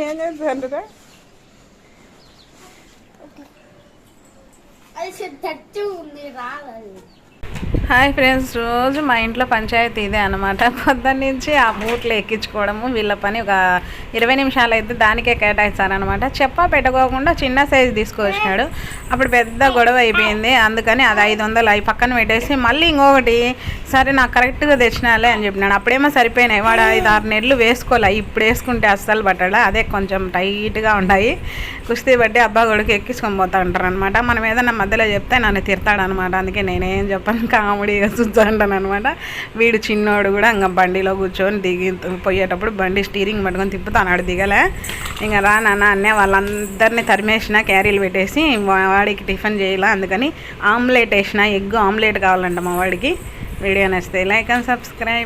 ఏం చేస్తుంటారా? Hi friends, రోజు మా ఇంట్లో పంచాయతీ ఇదే అనమాట. పొద్దున్న నుంచి ఆ బూట్లు ఎక్కించుకోవడము వీళ్ళ పని. ఒక 20 నిమిషాలు అయితే దానికే కేటాయిస్తారనమాట. పెట్టుకోకుండా చిన్న సైజు తీసుకొచ్చినాడు. అప్పుడు పెద్ద గొడవ అయిపోయింది. అందుకని అది 500 అవి పక్కన పెట్టేసి మళ్ళీ ఇంకొకటి సరే నాకు కరెక్ట్గా తెచ్చినాలే అని చెప్పినాడు. అప్పుడేమో సరిపోయినాయి. వాడు 5-6 నెలలు వేసుకోలే. ఇప్పుడు వేసుకుంటే అస్సలు పట్టాలా. అదే కొంచెం టైట్గా ఉన్నాయి. కుస్తీ బట్టి అబ్బా కొడుకు ఎక్కించుకొని పోతా ఉంటారు అనమాట. మనం ఏదన్నా మధ్యలో చెప్తే నన్ను తిడతాడనమాట. అందుకే నేనేం చెప్పను, కామెడీగా చూస్తూ ఉంటాను అనమాట. వీడు చిన్నోడు కూడా ఇంకా బండిలో కూర్చొని పోయేటప్పుడు బండి స్టీరింగ్ పట్టుకొని తిప్పుతాను. దిగలే. ఇంకా రా నాన్న అన్నే వాళ్ళందరినీ తరిమేసిన క్యారీలు పెట్టేసి వాడికి టిఫిన్ చేయాల. అందుకని ఆమ్లెట్ వేసిన, ఎగ్ ఆమ్లెట్ కావాలంట మా వాడికి. వీడియో నచ్చితే లైక్ అండ్ సబ్స్క్రైబ్.